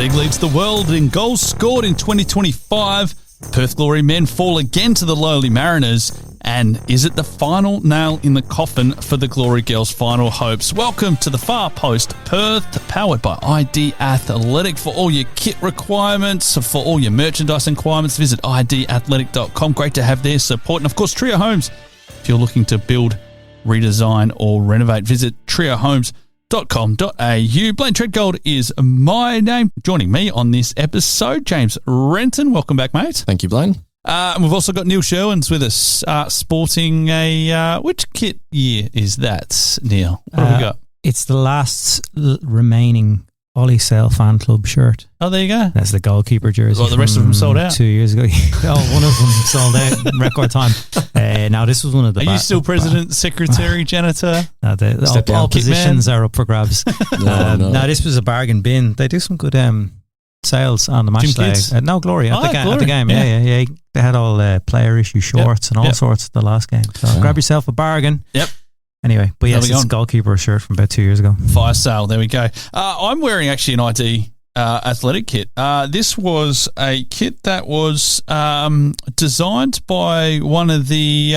League leads the world in goals scored in 2025. Perth Glory men fall again to the lowly Mariners. And is it the final nail in the coffin for the Glory Girls' final hopes? Welcome to the Far Post Perth, powered by ID Athletic. For all your kit requirements, for all your merchandise requirements, visit idathletic.com. Great to have their support. And of course, Trio Homes. If you're looking to build, redesign or renovate, visit triohomes.com.au. Blayne Treadgold is my name. Joining me on this episode, James Renton. Welcome back, mate. Thank you, Blayne. And we've also got Neil Sherwin's with us, sporting a, which kit year is that, Neil? What have we got? It's the last remaining Ollie Sale fan club shirt. Oh, there you go. That's the goalkeeper jersey. Well, the rest of them sold out 2 years ago. Oh, one of them sold out in record time. Now, this was one of the... Are you still president, secretary, janitor? No, all positions are up for grabs. No, this was a bargain bin. They do some good sales on the match day. No, Glory at the game. Yeah. They had all player issue shorts and all sorts at the last game. So grab yourself a bargain. Yep. Anyway, but yes, it's a goalkeeper shirt from about 2 years ago. Fire sale. There we go. I'm wearing actually an ID athletic kit. This was a kit that was designed by one of the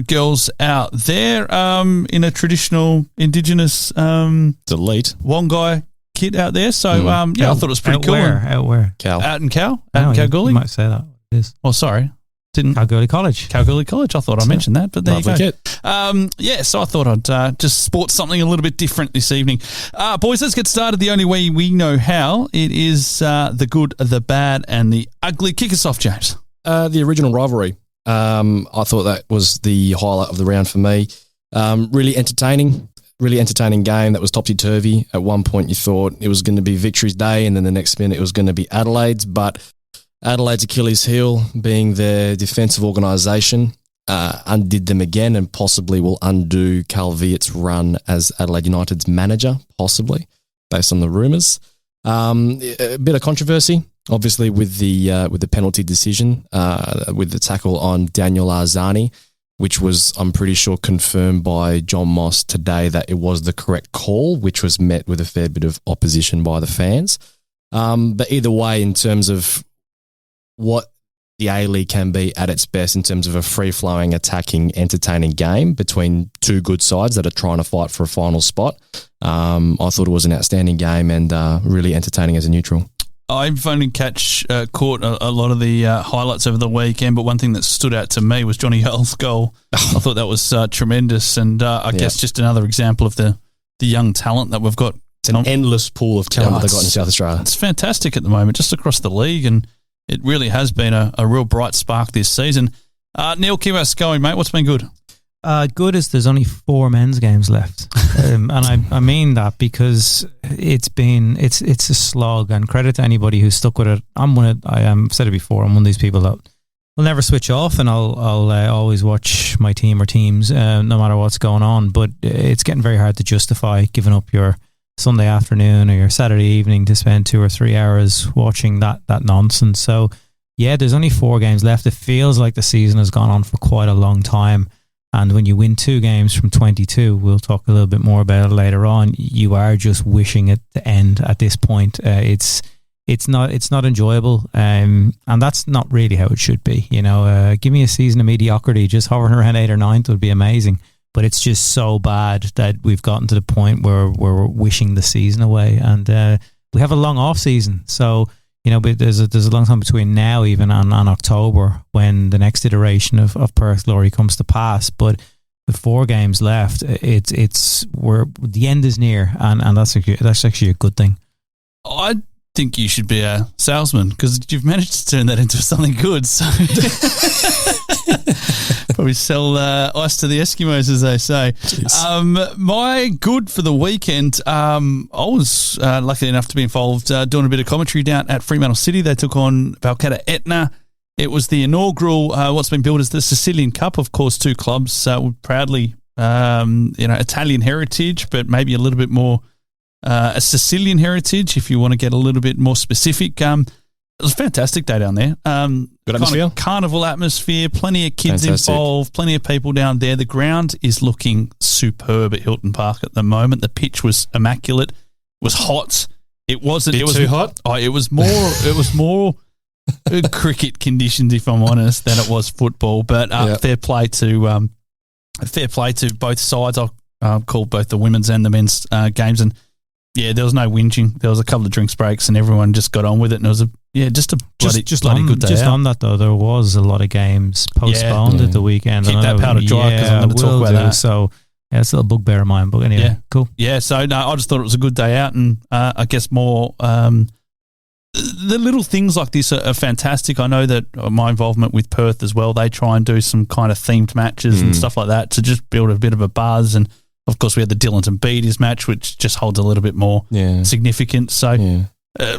girls out there in a traditional Indigenous Delete Wongai kit out there. So I thought it was pretty cool. Out where? Out in Kalgoorlie. You might say that. It is. Oh, sorry. Kalgoorlie College. I thought I mentioned that, but there you go. Kit. So I thought I'd just sport something a little bit different this evening. Boys, let's get started the only way we know how. It is the good, the bad, and the ugly. Kick us off, James. The original rivalry. I thought that was the highlight of the round for me. Really entertaining game that was topsy-turvy. At one point you thought it was going to be Victory's day, and then the next minute it was going to be Adelaide's, but Adelaide's Achilles heel, being their defensive organisation, undid them again and possibly will undo Cal Viet's run as Adelaide United's manager, possibly, based on the rumours. A bit of controversy, obviously, with the penalty decision, with the tackle on Daniel Arzani, which was, I'm pretty sure, confirmed by John Moss today that it was the correct call, which was met with a fair bit of opposition by the fans. But either way, in terms of what the A-League can be at its best in terms of a free-flowing, attacking, entertaining game between two good sides that are trying to fight for a final spot. I thought it was an outstanding game and really entertaining as a neutral. I've only caught a lot of the highlights over the weekend, but one thing that stood out to me was Johnny Earl's goal. I thought that was tremendous, and I guess just another example of the young talent that we've got. It's an endless pool of talent they've got in South Australia. It's fantastic at the moment, just across the league, and it really has been a real bright spark this season. Neil, keep us going, mate. What's been good? Good as there's only 4 men's games left, and I mean that because it's a slog. And credit to anybody who's stuck with it. I said it before. I'm one of these people that will never switch off, and I'll always watch my team or teams no matter what's going on. But it's getting very hard to justify giving up your Sunday afternoon or your Saturday evening to spend 2 or 3 hours watching that nonsense. So yeah, there's only 4 games left. It feels like the season has gone on for quite a long time, and when you win 2 games from 22, we'll talk a little bit more about it later on, you are just wishing it to end at this point. It's not enjoyable, and that's not really how it should be. Give me a season of mediocrity, just hovering around 8th or 9th would be amazing. But it's just so bad that we've gotten to the point where we're wishing the season away, and we have a long off season. So but there's a long time between now even and October when the next iteration of Perth Glory comes to pass. But with 4 games left, the end is near, and that's actually a good thing. I think you should be a salesman because you've managed to turn that into something good. So probably sell ice to the Eskimos, as they say. My good for the weekend, I was lucky enough to be involved doing a bit of commentary down at Fremantle City. They took on Balcatta Etna. It was the inaugural, what's been billed as the Sicilian Cup. Of course, 2 clubs with proudly, Italian heritage, but maybe a little bit more a Sicilian heritage, if you want to get a little bit more specific. It was a fantastic day down there. Good atmosphere. Carnival atmosphere, plenty of kids involved, plenty of people down there. The ground is looking superb at Hilton Park at the moment. The pitch was immaculate, was hot. It wasn't. It was too hot. Oh, it was more. It was more cricket conditions, if I'm honest, than it was football. But fair play to both sides. I called both the women's and the men's games, and there was no whinging. There was a couple of drinks breaks, and everyone just got on with it. And it was a bloody good day. Just out. On that though, there was a lot of games postponed at the weekend. Keep that powder dry because I'm going to talk about that. So. Yeah, it's a little bugbear of mine, but anyway, cool. Yeah, so no, I just thought it was a good day out, and I guess more the little things like this are fantastic. I know that my involvement with Perth as well, they try and do some kind of themed matches and stuff like that to just build a bit of a buzz. And of course, we had the Dillons and Beatties match, which just holds a little bit more significance. So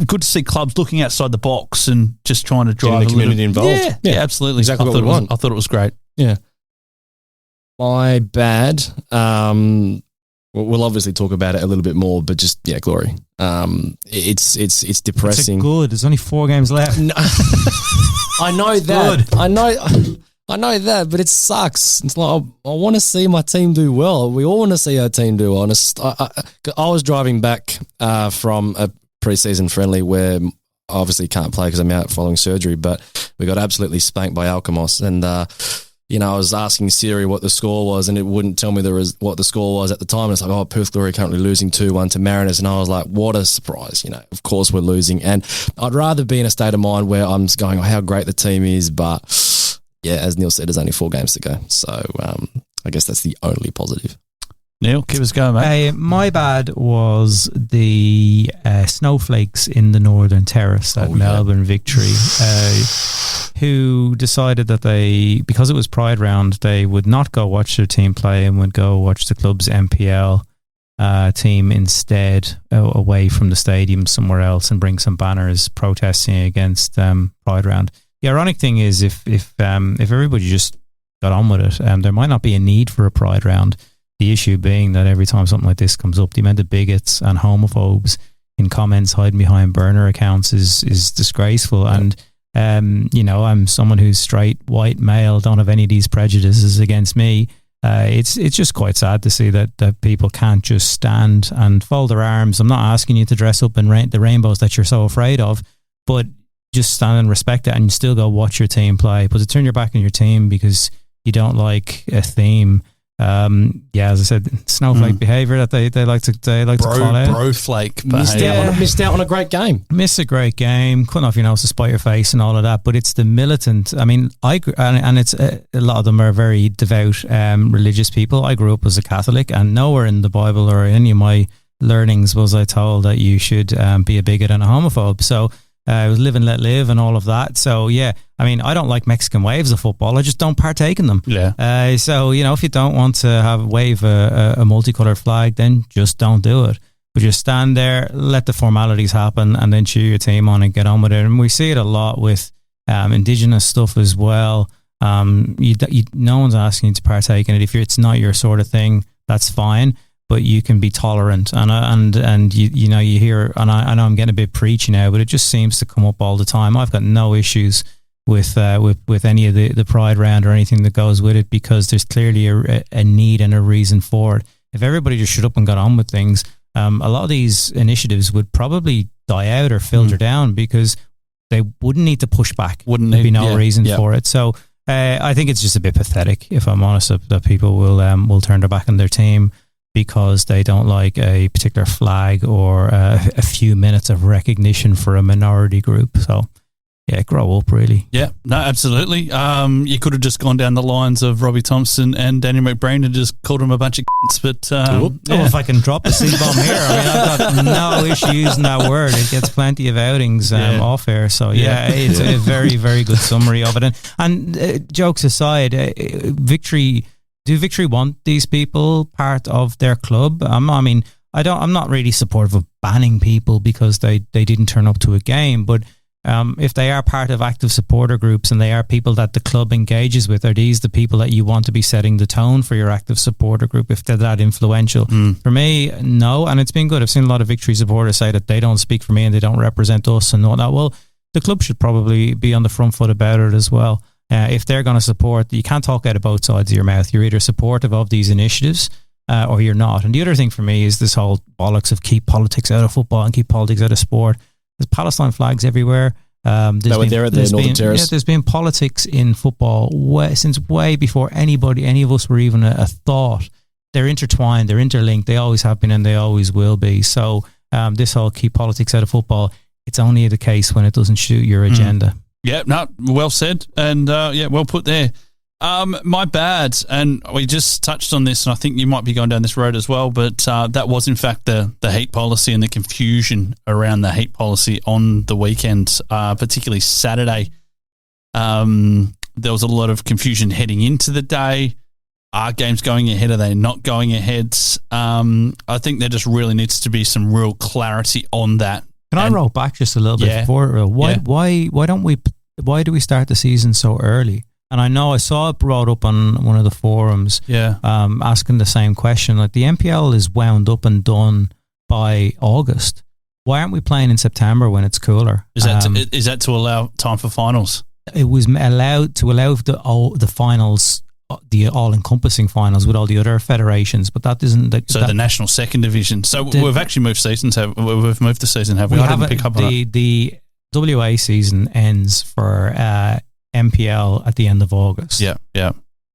good to see clubs looking outside the box and just trying to drive the community involved. Yeah, absolutely. Exactly what we want. I thought it was great. Yeah. My bad. We'll obviously talk about it a little bit more, but just Glory. It's depressing. It's good. There's only 4 games left. No. I know that. Good. I know that, but it sucks. It's like I want to see my team do well. We all want to see our team do well. I was driving back from a preseason friendly where I obviously can't play because I'm out following surgery, but we got absolutely spanked by Alkmaar, and I was asking Siri what the score was, and it wouldn't tell me what the score was at the time. And it's like, Perth Glory currently losing 2-1 to Mariners. And I was like, what a surprise. Of course we're losing. And I'd rather be in a state of mind where I'm just going, how great the team is. But as Neil said, there's only 4 games to go. So I guess that's the only positive. Neil, keep us going, mate. My bad was the snowflakes in the Northern Terrace at Melbourne Victory, who decided that because it was Pride Round, they would not go watch their team play and would go watch the club's MPL team instead away from the stadium somewhere else and bring some banners protesting against Pride Round. The ironic thing is if everybody just got on with it, there might not be a need for a Pride Round. The issue being that every time something like this comes up, the amount of bigots and homophobes in comments hiding behind burner accounts is disgraceful. And I'm someone who's straight, white, male, don't have any of these prejudices against me. It's just quite sad to see that people can't just stand and fold their arms. I'm not asking you to dress up in the rainbows that you're so afraid of, but just stand and respect it and still go watch your team play. But to turn your back on your team because you don't like a theme. As I said, snowflake behaviour that they like to call out. Broflake missed out on a great game. Miss a great game. Cutting off your nose to spite your face and all of that. But it's the militant. I mean, and it's a lot of them are very devout, religious people. I grew up as a Catholic, and nowhere in the Bible or any of my learnings was I told that you should be a bigot and a homophobe. So. I was live and let live and all of that. So, I don't like Mexican waves of football. I just don't partake in them. Yeah. So, if you don't want to wave a multicolored flag, then just don't do it. But just stand there, let the formalities happen, and then cheer your team on and get on with it. And we see it a lot with Indigenous stuff as well. No one's asking you to partake in it. If it's not your sort of thing, that's fine. But you can be tolerant, and you hear, and I know I'm getting a bit preachy now, but it just seems to come up all the time. I've got no issues with any of the Pride Round or anything that goes with it because there's clearly a need and a reason for it. If everybody just shut up and got on with things, a lot of these initiatives would probably die out or filter down because they wouldn't need to push back. There'd be no reason for it. So I think it's just a bit pathetic, if I'm honest, that people will turn their back on their team because they don't like a particular flag or a few minutes of recognition for a minority group. So, grow up, really. Yeah, no, absolutely. You could have just gone down the lines of Robbie Thompson and Danny McBreen and just called them a bunch of but if I can drop a C-bomb here, I've got no issue using that word. It gets plenty of outings off air. So, it's a very, very good summary of it. And jokes aside, Do Victory want these people part of their club? I'm not really supportive of banning people because they didn't turn up to a game. But if they are part of active supporter groups and they are people that the club engages with, are these the people that you want to be setting the tone for your active supporter group if they're that influential? For me, no. And it's been good. I've seen a lot of Victory supporters say that they don't speak for me and they don't represent us and all that. Well, the club should probably be on the front foot about it as well. If they're going to support, you can't talk out of both sides of your mouth. You're either supportive of these initiatives or you're not. And the other thing for me is this whole bollocks of keep politics out of football and keep politics out of sport. There's Palestine flags everywhere. They were there at the Northern Terrace. Yeah, there's been politics in football since way before any of us were even a thought. They're intertwined, they're interlinked, they always have been and they always will be. So this whole keep politics out of football, it's only the case when it doesn't suit your agenda. Yeah, no, well said. And well put there. My bad, and we just touched on this, and I think you might be going down this road as well, but that was in fact the heat policy and the confusion around the heat policy on the weekend, particularly Saturday. There was a lot of confusion heading into the day. Are games going ahead? Are they not going ahead? I think there just really needs to be some real clarity on that. Can I roll back just a little bit before? Why do we start the season so early? And I know I saw it brought up on one of the forums, asking the same question. Like the NPL is wound up and done by August. Why aren't we playing in September when it's cooler? Is that to allow time for finals? It was allowed to allow the finals, the all-encompassing finals with all the other federations, but that isn't the national second division. So we've actually moved seasons. We've moved the season, have we? I didn't pick up on it. The WA season ends for NPL at the end of August. Yeah.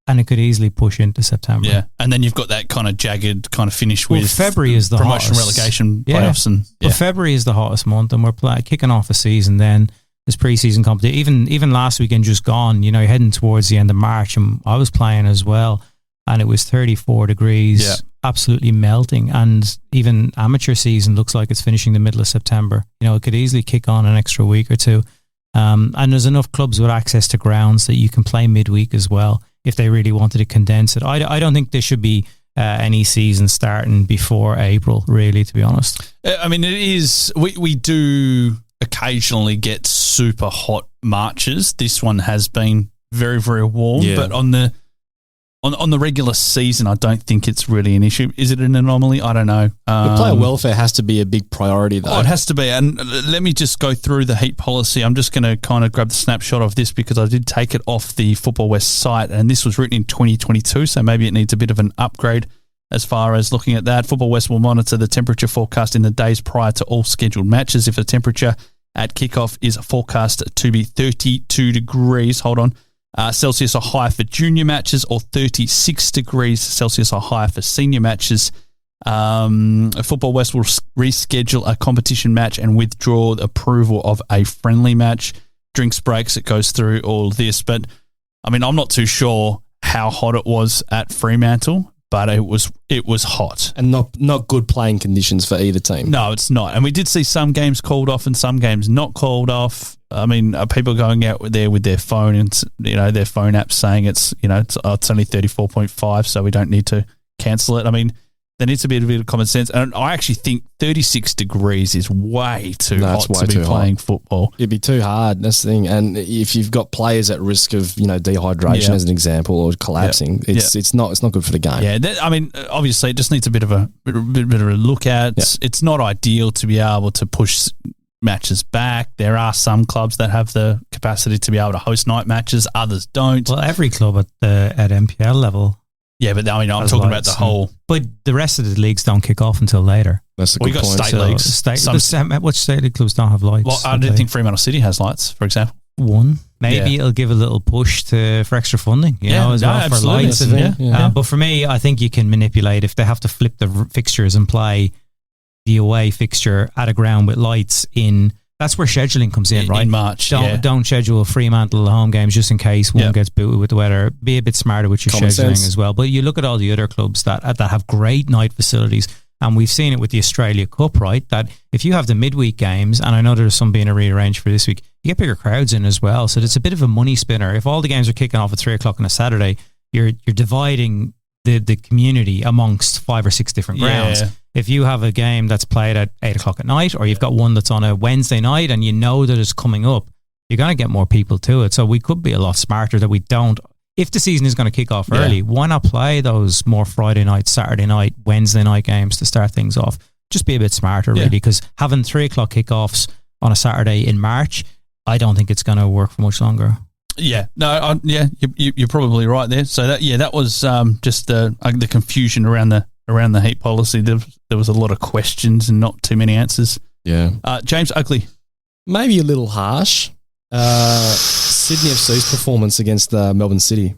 And it could easily push into September. Yeah. And then you've got that kind of jagged kind of finish with February is the promotion hottest. relegation playoffs. But February is the hottest month, and we're kicking off a season then. There's pre-season competition. Even last weekend just gone, you're heading towards the end of March, and I was playing as well, and it was 34 degrees, absolutely melting. And even amateur season looks like it's finishing the middle of September. It could easily kick on an extra week or two. And there's enough clubs with access to grounds that you can play midweek as well if they really wanted to condense it. I don't think there should be any season starting before April, really, to be honest. I mean, it is. We do occasionally get super hot Marches. This one has been very, very warm, but on the regular season, I don't think it's really an issue. Is it an anomaly? I don't know. The player welfare has to be a big priority, though. Oh, it has to be. And let me just go through the heat policy. I'm just going to kind of grab the snapshot of this because I did take it off the Football West site, and this was written in 2022, so maybe it needs a bit of an upgrade as far as looking at that. Football West will monitor the temperature forecast in the days prior to all scheduled matches. If the temperature at kickoff is forecast to be 32 degrees, Celsius or higher for junior matches, or 36 degrees Celsius or higher for senior matches. Football West will reschedule a competition match and withdraw the approval of a friendly match. Drinks breaks, it goes through all this. But, I mean, I'm not too sure how hot it was at Fremantle, but it was hot. And not good playing conditions for either team. No, it's not. And we did see some games called off and some games not called off. I mean, are people going out there with their phone and, their phone apps saying it's only 34.5, so we don't need to cancel it? I mean, there needs to be a bit of common sense. And I actually think 36 degrees is way too hot to be playing football. It'd be too hard. That's the thing. And if you've got players at risk of, dehydration as an example, or collapsing, it's not good for the game. Yeah, I mean, obviously it just needs a bit of a look at. Yeah. It's not ideal to be able to push matches back. There are some clubs that have the capacity to be able to host night matches, others don't. Well, every club at NPL level. Yeah, but I mean, I'm talking about the whole. But the rest of the leagues don't kick off until later. That's a good point. We've got state leagues. Which state league clubs don't have lights? Well, I don't think Fremantle City has lights, for example. One. Maybe it'll give a little push for extra funding, as well, for lights. But for me, I think you can manipulate if they have to flip the fixtures and play the away fixture at a ground with lights in. That's where scheduling comes in, right? In March, Don't schedule Fremantle home games just in case one gets booted with the weather. Be a bit smarter with your scheduling as well. But you look at all the other clubs that have great night facilities, and we've seen it with the Australia Cup, right? That if you have the midweek games, and I know there's some being rearranged for this week, you get bigger crowds in as well. So it's a bit of a money spinner. If all the games are kicking off at 3 o'clock on a Saturday, you're dividing the community amongst 5 or 6 different grounds. If you have a game that's played at 8 o'clock at night, or you've got one that's on a Wednesday night and you know that it's coming up, you're going to get more people to it. So we could be a lot smarter that we don't. If the season is going to kick off early, why not play those more Friday night, Saturday night, Wednesday night games to start things off? Just be a bit smarter, really, because having 3 o'clock kickoffs on a Saturday in March, I don't think it's going to work for much longer. Yeah, no, you're probably right there. So that was just the confusion around around the heat policy. There was a lot of questions and not too many answers. Yeah. James Oakley. Maybe a little harsh. Sydney FC's performance against Melbourne City.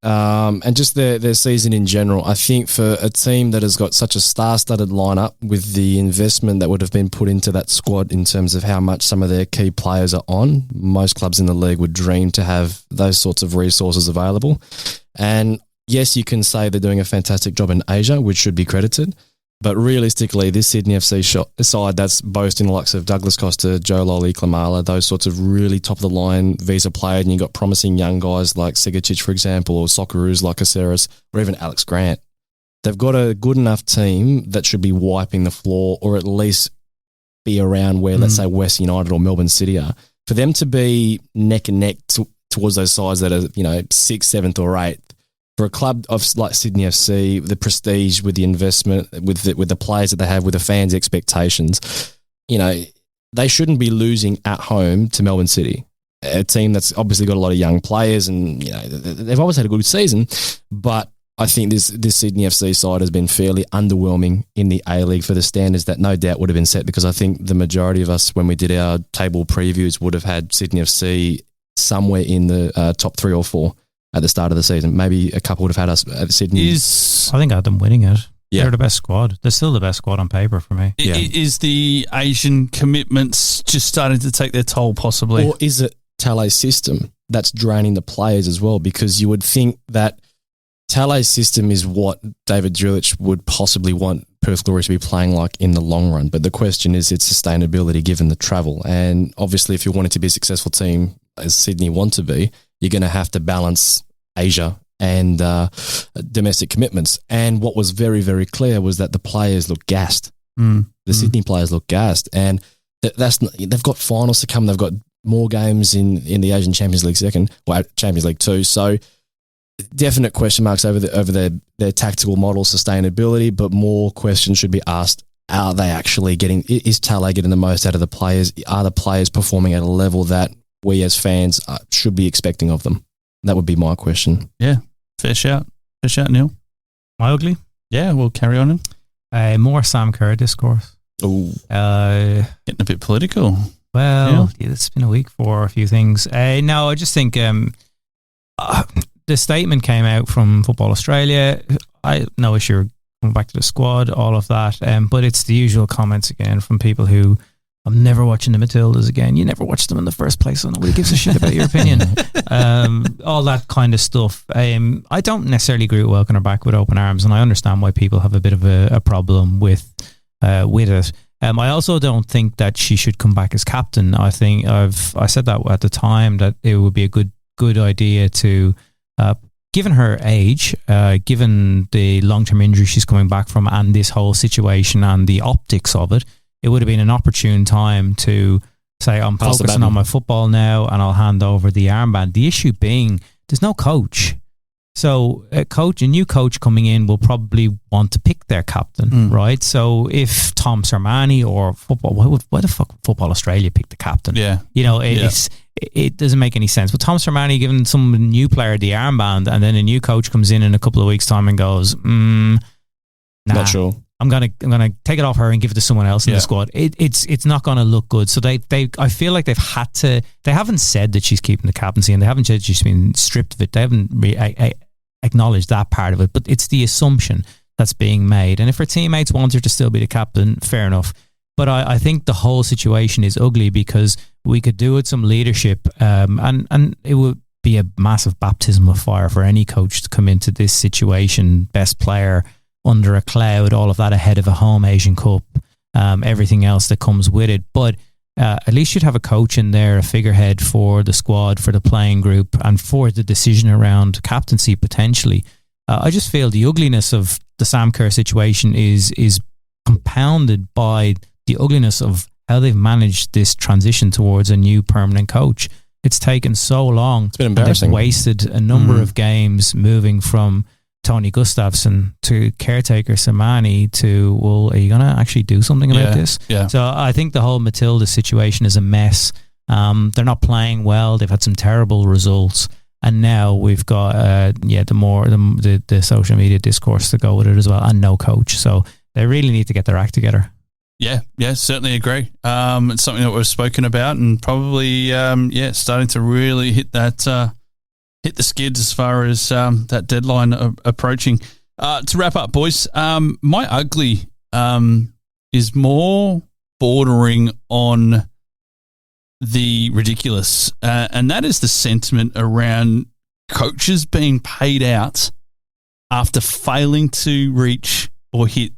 And just their season in general. I think for a team that has got such a star-studded lineup with the investment that would have been put into that squad in terms of how much some of their key players are on, most clubs in the league would dream to have those sorts of resources available. And yes, you can say they're doing a fantastic job in Asia, which should be credited. But realistically, this Sydney FC side that's boasting the likes of Douglas Costa, Joe Lolly, Klamala, those sorts of really top-of-the-line visa players, and you've got promising young guys like Segacic, for example, or Socceroos like Caceres, or even Alex Grant. They've got a good enough team that should be wiping the floor or at least be around where, let's say, West United or Melbourne City are. For them to be neck and neck towards those sides that are, 6th, 7th or 8th, for a club of like Sydney FC, the prestige with the investment, with the players that they have, with the fans' expectations, they shouldn't be losing at home to Melbourne City, a team that's obviously got a lot of young players, and they've always had a good season. But I think this Sydney FC side has been fairly underwhelming in the A-League for the standards that no doubt would have been set, because I think the majority of us, when we did our table previews, would have had Sydney FC somewhere in the top 3 or 4. At the start of the season. Maybe a couple would have had us at Sydney. I think I had them winning it. Yeah. They're the best squad. They're still the best squad on paper for me. Is the Asian commitments just starting to take their toll possibly? Or is it Tale's system that's draining the players as well? Because you would think that Tale's system is what David Zdrillic would possibly want Perth Glory to be playing like in the long run. But the question is its sustainability given the travel. And obviously if you're wanting to be a successful team, as Sydney want to be, you're going to have to balance Asia and domestic commitments. And what was very, very clear was that the players look gassed. The Sydney players look gassed. And they've got finals to come. They've got more games in the Asian Champions League Champions League 2. So definite question marks over their tactical model sustainability, but more questions should be asked. Are they actually is Tale getting the most out of the players? Are the players performing at a level that we as fans should be expecting of them? That would be my question. Yeah, fair shout. Fair shout, Neil. My ugly? Yeah, we'll carry on in. More Sam Kerr discourse. Ooh. Getting a bit political. Well, it's been a week for a few things. No, I just think the statement came out from Football Australia. I no issue coming back to the squad, all of that. But it's the usual comments again from people who, I'm never watching the Matildas again. You never watched them in the first place, so nobody gives a shit about your opinion. All that kind of stuff. I don't necessarily agree with welcoming her back with open arms, and I understand why people have a bit of a problem with it. I also don't think that she should come back as captain. I think I said that at the time, that it would be a good idea to, given her age, given the long-term injury she's coming back from, and this whole situation and the optics of it, it would have been an opportune time to say, I'm focusing on my football now and I'll hand over the armband. The issue being, there's no coach. So a new coach coming in will probably want to pick their captain, right? So if Tom Sermani or football, why the fuck would Football Australia pick the captain? Yeah. It doesn't make any sense. But Tom Sermani giving some new player the armband, and then a new coach comes in a couple of weeks' time and goes, nah, not sure. I'm gonna take it off her and give it to someone else in the squad. It's not gonna look good. So I feel like they've had to. They haven't said that she's keeping the captaincy, and they haven't said she's been stripped of it. They haven't acknowledged that part of it. But it's the assumption that's being made. And if her teammates want her to still be the captain, fair enough. But I think the whole situation is ugly, because we could do with some leadership, and it would be a massive baptism of fire for any coach to come into this situation, best player under a cloud, all of that ahead of a home Asian Cup, everything else that comes with it. But at least you'd have a coach in there, a figurehead for the squad, for the playing group, and for the decision around captaincy potentially. I just feel the ugliness of the Sam Kerr situation is compounded by the ugliness of how they've managed this transition towards a new permanent coach. It's taken so long. It's been embarrassing. They've wasted a number of games moving from Tony Gustafsson to caretaker Samani to, well, are you going to actually do something about this? Yeah. So I think the whole Matilda situation is a mess. They're not playing well. They've had some terrible results. And now we've got the social media discourse to go with it as well, and no coach. So they really need to get their act together. Yeah, certainly agree. It's something that we've spoken about, and probably starting to really hit the skids as far as that deadline approaching. To wrap up, boys, my ugly is more bordering on the ridiculous, and that is the sentiment around coaches being paid out after failing to reach or hit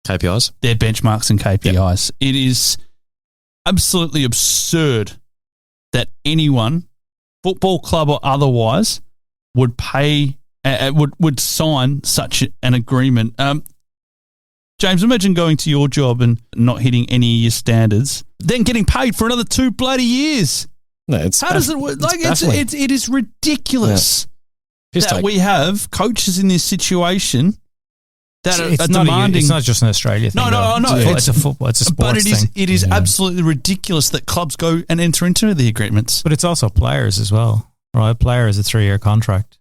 KPIs, their benchmarks and KPIs. Yep. It is absolutely absurd that anyone, football club or otherwise, would pay would sign such an agreement. James, imagine going to your job and not hitting any of your standards, then getting paid for another 2 bloody years. No, it's how does it work? Like it is ridiculous that we have coaches in this situation that are demanding. It's not just an Australia thing. No. It's a football. It's a sports thing. But it is absolutely ridiculous that clubs go and enter into the agreements. But it's also players as well, right? Player is a 3-year contract,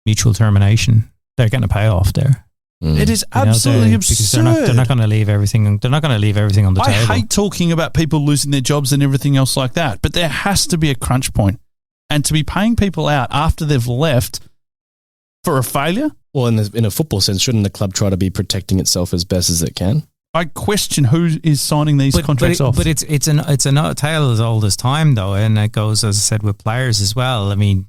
mutual termination. They're getting a payoff there. It is absolutely absurd because they're not going to leave everything. They're not going to leave everything on the table. I hate talking about people losing their jobs and everything else like that, but there has to be a crunch point, and to be paying people out after they've left for a failure. Well, in a football sense, shouldn't the club try to be protecting itself as best as it can? I question who is signing these contracts off. But it's a tale as old as time, though, and it goes, as I said, with players as well. I mean,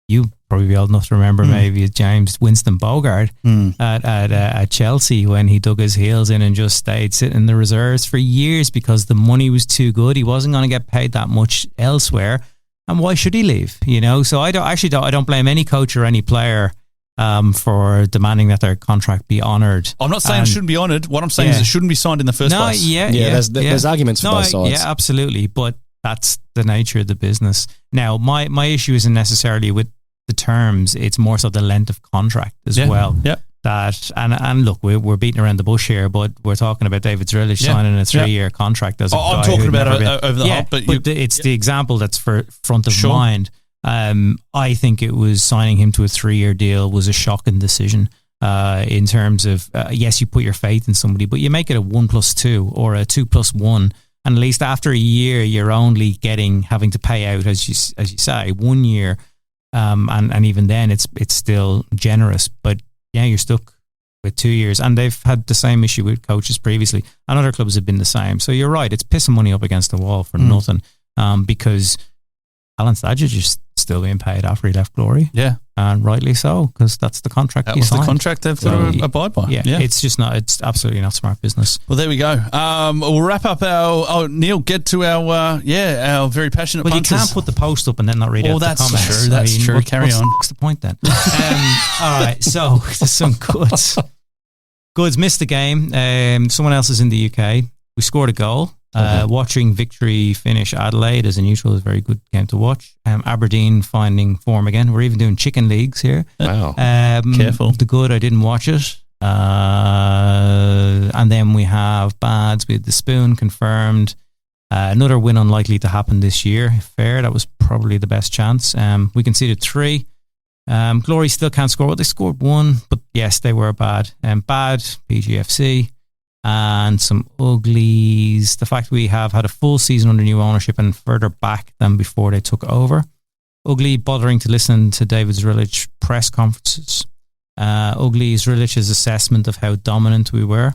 you probably be old enough to remember maybe James Winston Bogart at Chelsea when he dug his heels in and just stayed sitting in the reserves for years because the money was too good. He wasn't going to get paid that much elsewhere, and why should he leave? So I don't blame any coach or any player for demanding that their contract be honoured. I'm not saying it shouldn't be honoured. What I'm saying is it shouldn't be signed in the first place. There's arguments for both sides. Yeah, absolutely, but that's the nature of the business. Now, my issue isn't necessarily with the terms; it's more so the length of contract as well. Yeah. That and look, we're beating around the bush here, but we're talking about David Zdrillic signing a 3-year contract as a guy. I'm talking about over the hop, but it's the example that's for front of mind. I think it was signing him to a 3-year deal was a shocking decision in terms of yes, you put your faith in somebody, but you make it a 1+2 or a 2+1. And at least after a year, you're only having to pay out, as you say, 1 year, and even then, it's still generous. But yeah, you're stuck with 2 years, and they've had the same issue with coaches previously, and other clubs have been the same. So you're right; it's pissing money up against the wall for nothing, because Alan Stadger just still being paid after he left Glory. Yeah. And rightly so, because that's the contract he signed. The contract they've got to abide by. Yeah. It's absolutely not smart business. Well, there we go. We'll wrap up Neil, get to our very passionate punters. You can't put the post up and then not read out the comments. True. That's true. Carry on. What's the point then? All right, so there's some goods. Goods missed the game. Someone else is in the UK. We scored a goal. Watching Victory finish Adelaide as a neutral is a very good game to watch. Aberdeen finding form again. We're even doing chicken leagues here. Wow. Careful. The good, I didn't watch it. And then we have bads with the Spoon confirmed. Another win unlikely to happen this year. Fair, that was probably the best chance. We conceded 3. Glory still can't score. Well, they scored 1, but yes, they were bad. Bad, PGFC. And some uglies. The fact we have had a full season under new ownership and further back than before they took over. Ugly bothering to listen to David Zdrillic press conferences. Ugly Zdrilic's assessment of how dominant we were.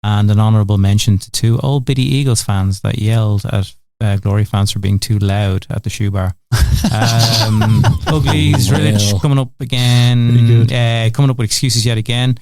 And an honourable mention to 2 old Biddy Eagles fans that yelled at Glory fans for being too loud at the shoe bar. Ugly Zdrillic coming up again. Coming up with excuses yet again.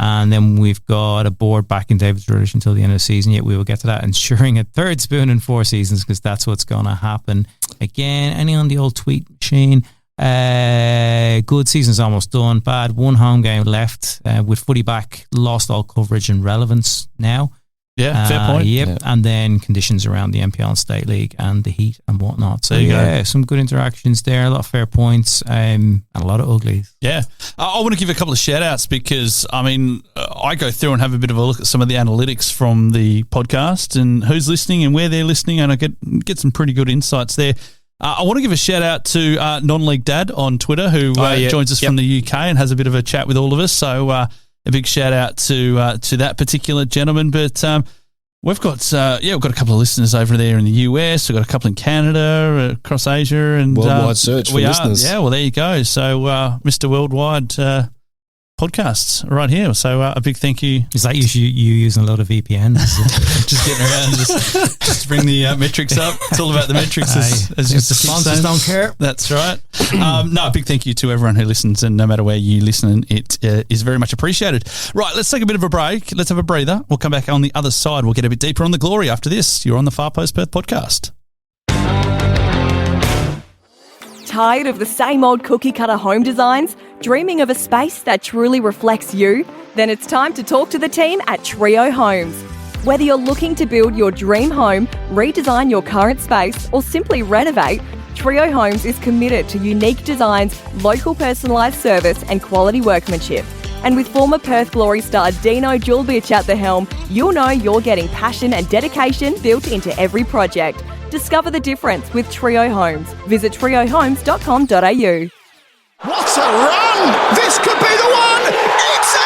And then we've got a board back in David Zdrillic until the end of the season. Yet we will get to that. Ensuring a 3rd spoon in 4 seasons because that's what's going to happen. Again, any on the old tweet machine. Good season's almost done. Bad 1 home game left with footy back. Lost all coverage and relevance now. Yeah, fair point. Yep. Yeah. And then conditions around the NPL and State League and the heat and whatnot. So yeah, some good interactions there. A lot of fair points and a lot of uglies. Yeah. I want to give a couple of shout outs because, I go through and have a bit of a look at some of the analytics from the podcast and who's listening and where they're listening, and I get some pretty good insights there. I want to give a shout out to Non-League Dad on Twitter, who joins us from the UK and has a bit of a chat with all of us. So a big shout out to that particular gentleman. But we've got we've got a couple of listeners over there in the US. We've got a couple in Canada, across Asia, and worldwide search for listeners. Yeah, well, there you go. So Mr. Worldwide podcasts right here. So a big thank you. Is that you using a lot of VPNs? Just getting around, just to bring the metrics up. It's all about the metrics, as you sponsors don't care. That's right. No, a big thank you to everyone who listens, and no matter where you listen, it is very much appreciated. Right, let's take a bit of a break. Let's have a breather. We'll come back on the other side. We'll get a bit deeper on the Glory after this. You're on the Far Post Perth podcast. Tired of the same old cookie-cutter home designs? Dreaming of a space that truly reflects you? Then it's time to talk to the team at Trio Homes. Whether you're looking to build your dream home, redesign your current space, or simply renovate, Trio Homes is committed to unique designs, local personalised service and quality workmanship. And with former Perth Glory star Dino Julbich at the helm, you'll know you're getting passion and dedication built into every project. Discover the difference with Trio Homes. Visit triohomes.com.au. What a run! This could be the one! It's in!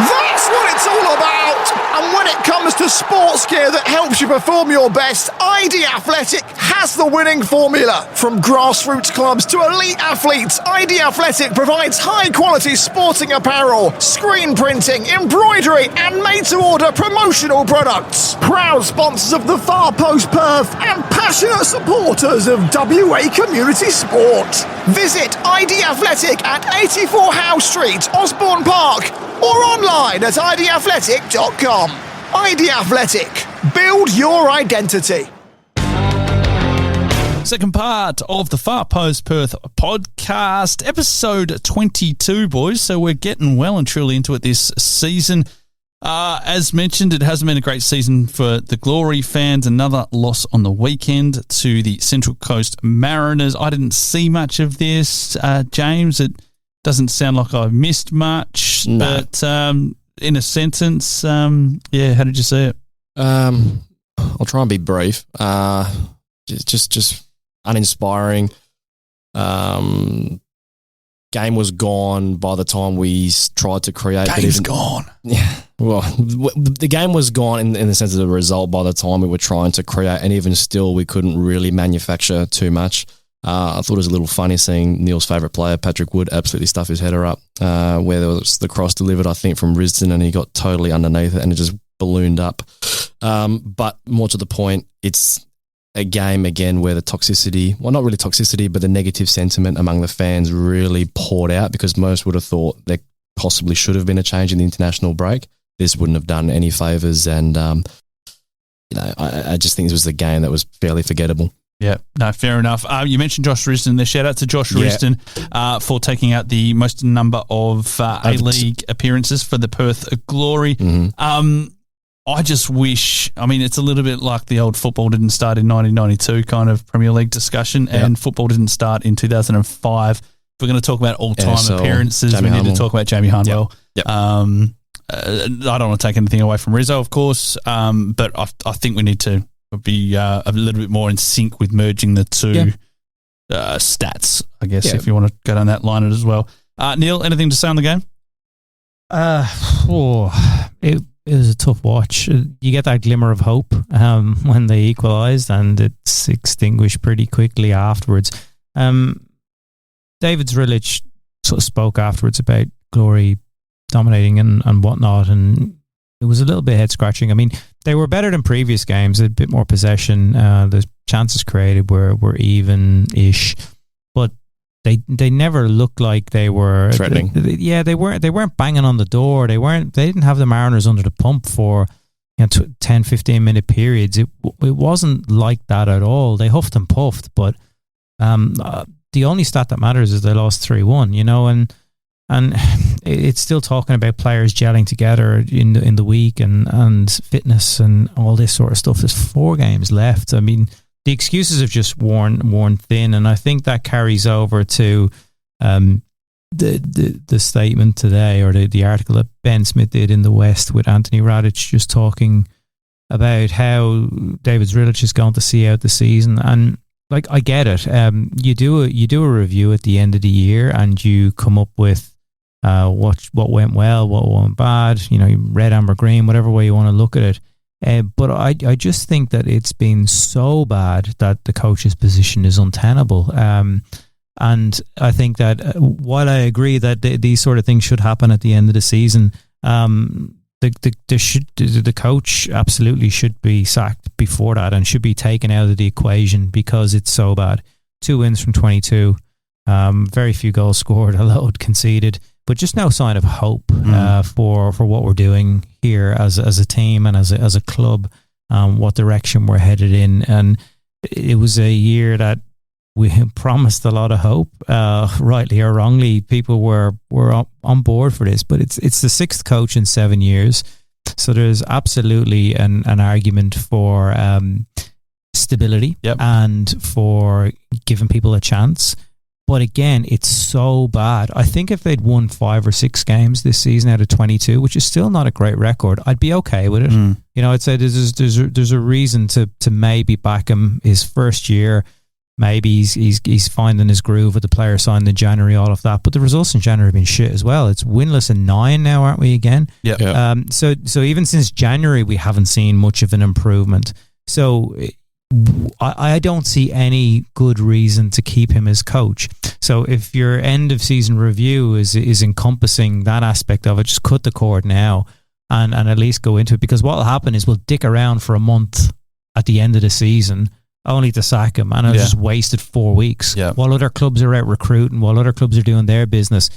That's what it's all about! And when it comes to sports gear that helps you perform your best, ID Athletic has the winning formula. From grassroots clubs to elite athletes, ID Athletic provides high-quality sporting apparel, screen printing, embroidery, and made-to-order promotional products. Proud sponsors of the Far Post Perth and passionate supporters of WA community sport. Visit ID Athletic at 84 Howe Street, Osborne Park, or online at idathletic.com. ID Athletic. Build your identity. Second part of the Far Post Perth podcast, episode 22, boys. So we're getting well and truly into it this season. As mentioned, it hasn't been a great season for the Glory fans. Another loss on the weekend to the Central Coast Mariners. I didn't see much of this, James. It doesn't sound like I missed much, but in a sentence, how did you see it? I'll try and be brief. Just uninspiring. Game was gone by the time we tried to create. Game's gone. Yeah. Well, the game was gone in the sense of the result by the time we were trying to create, and even still, we couldn't really manufacture too much. I thought it was a little funny seeing Neil's favourite player, Patrick Wood, absolutely stuff his header up, where there was the cross delivered, I think, from Risdon, and he got totally underneath it and it just ballooned up. But more to the point, it's a game again where the toxicity, well, not really toxicity, but the negative sentiment among the fans really poured out, because most would have thought there possibly should have been a change in the international break. This wouldn't have done any favours, and I just think this was a game that was fairly forgettable. Yeah, no, fair enough. You mentioned Josh Risdon there. Shout out to Josh Risdon for taking out the most number of A-League appearances for the Perth Glory. Mm-hmm. I just wish, it's a little bit like the old football didn't start in 1992 kind of Premier League discussion, and football didn't start in 2005. If we're going to talk about all-time appearances, we need to talk about Jamie Harnwell. Yep. I don't want to take anything away from Rizzo, of course, but I think we need to be a little bit more in sync with merging the two stats, I guess, if you want to go down that line as well. Neil, anything to say on the game? It was a tough watch. You get that glimmer of hope when they equalised, and it's extinguished pretty quickly afterwards. David Zdrillic sort of spoke afterwards about Glory dominating and whatnot, and it was a little bit head-scratching. They were better than previous games, a bit more possession. The chances created were even-ish, but they never looked like they were threatening. They weren't banging on the door. They didn't have the Mariners under the pump for 10-15 minute periods. It wasn't like that at all. They huffed and puffed, but the only stat that matters is they lost 3-1. And it's still talking about players gelling together in the week and fitness and all this sort of stuff. There's 4 games left. The excuses have just worn thin, and I think that carries over to the statement today, or the article that Ben Smith did in the West with Anthony Radic, just talking about how David Zdrillic is going to see out the season. And like I get it. You do a review at the end of the year, and you come up with what went well, what went bad. You know, red, amber, green, whatever way you want to look at it. But I just think that it's been so bad that the coach's position is untenable. And I think that while I agree that these sort of things should happen at the end of the season, the coach absolutely should be sacked before that and should be taken out of the equation because it's so bad. 2 wins from 22, very few goals scored, a load conceded, but just no sign of hope for what we're doing here as a team and as a club, what direction we're headed in. And it was a year that we promised a lot of hope, rightly or wrongly. People were on board for this, but it's the 6th coach in 7 years, so there's absolutely an argument for stability and for giving people a chance. But again, it's so bad. I think if they'd won 5 or 6 games this season out of 22, which is still not a great record, I'd be okay with it. You know, I'd say there's a reason to maybe back him his first year. Maybe he's finding his groove with the player signed in January, all of that. But the results in January have been shit as well. It's winless in 9 now, aren't we, again? Yeah. So even since January, we haven't seen much of an improvement. So I don't see any good reason to keep him as coach. So if your end of season review is encompassing that aspect of it, just cut the cord now and at least go into it, because what will happen is we'll dick around for a month at the end of the season only to sack him, and I've just wasted 4 weeks while other clubs are out recruiting, while other clubs are doing their business.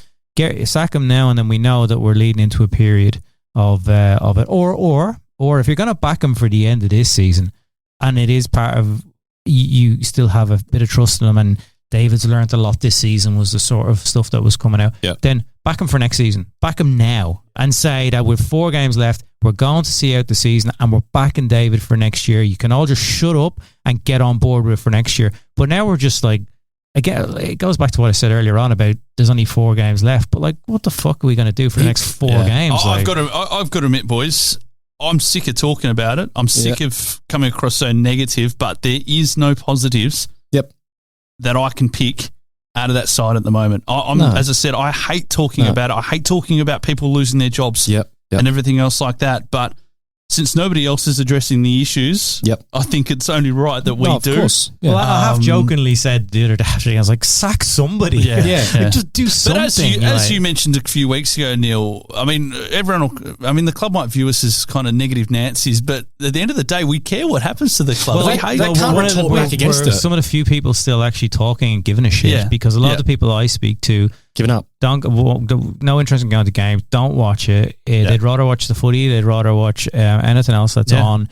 Sack him now, and then we know that we're leading into a period of it. Or if you're going to back him for the end of this season, and it is part of, you still have a bit of trust in him, and David's learned a lot this season was the sort of stuff that was coming out, then back him for next season. Back him now and say that with 4 games left, we're going to see out the season and we're backing David for next year. You can all just shut up and get on board with it for next year. But now we're just like, again, it goes back to what I said earlier on about there's only 4 games left, but like, what the fuck are we going to do for the next 4 games? I've got to admit, boys, I'm sick of talking about it. I'm sick of coming across so negative, but there is no positives that I can pick out of that side at the moment. As I said, I hate talking about it. I hate talking about people losing their jobs and everything else like that. But since nobody else is addressing the issues, I think it's only right that we do. Course. Yeah. Well, I have jokingly said the other day, I was like, sack somebody. Just do something. But as you mentioned a few weeks ago, Neil, I mean, the club might view us as kind of negative Nancy's, but at the end of the day, we care what happens to the club. Well, they can't retort back against it. Some of the few people still actually talking and giving a shit, because a lot of the people I speak to, giving up. No interest in going to games. Don't watch it. They'd rather watch the footy. They'd rather watch anything else that's on.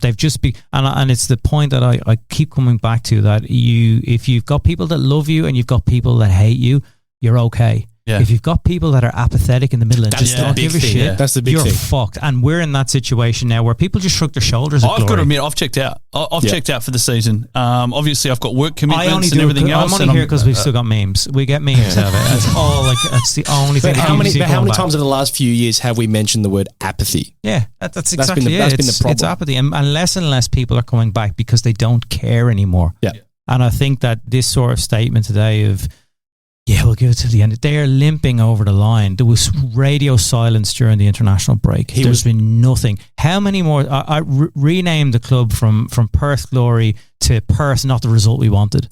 They've just been, and it's the point that I keep coming back to, that if you've got people that love you and you've got people that hate you, you're okay. If you've got people that are apathetic in the middle and just don't give a shit, that's the big thing. You're fucked. And we're in that situation now where people just shrug their shoulders at I've got to admit, I've checked out. I've checked out for the season. Obviously, I've got work commitments and everything else. I'm only here because we've still got memes. We get memes out of it. That's all. That's the only thing. How many times in the last few years have we mentioned the word apathy? Yeah, that's exactly it. That's been the problem. It's apathy, and less people are coming back because they don't care anymore. And I think that this sort of statement today of, we'll give it to the end. They are limping over the line. There was radio silence during the international break. There's been nothing. How many more? I renamed the club from Perth Glory to Perth, not the result we wanted.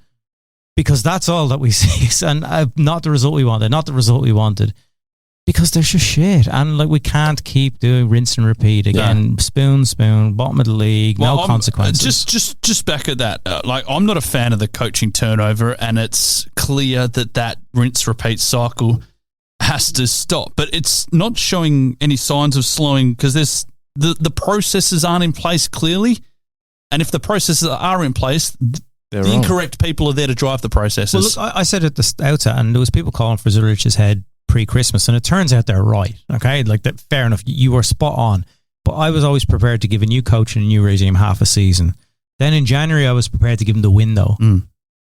Because that's all that we see. And not the result we wanted. Because they're just shit. And like, we can't keep doing rinse and repeat again. Spoon, bottom of the league, no consequences. Just back at that. I'm not a fan of the coaching turnover, and it's clear that rinse repeat cycle has to stop. But it's not showing any signs of slowing, because there's the processes aren't in place clearly. And if the processes are in place, the incorrect people are there to drive the processes. Well, look, I said at the outset, and there was people calling for Zdrillic's head pre-Christmas, and it turns out they're right. Okay, like that. Fair enough. You were spot on. But I was always prepared to give a new coach and a new regime half a season. Then in January, I was prepared to give them the window,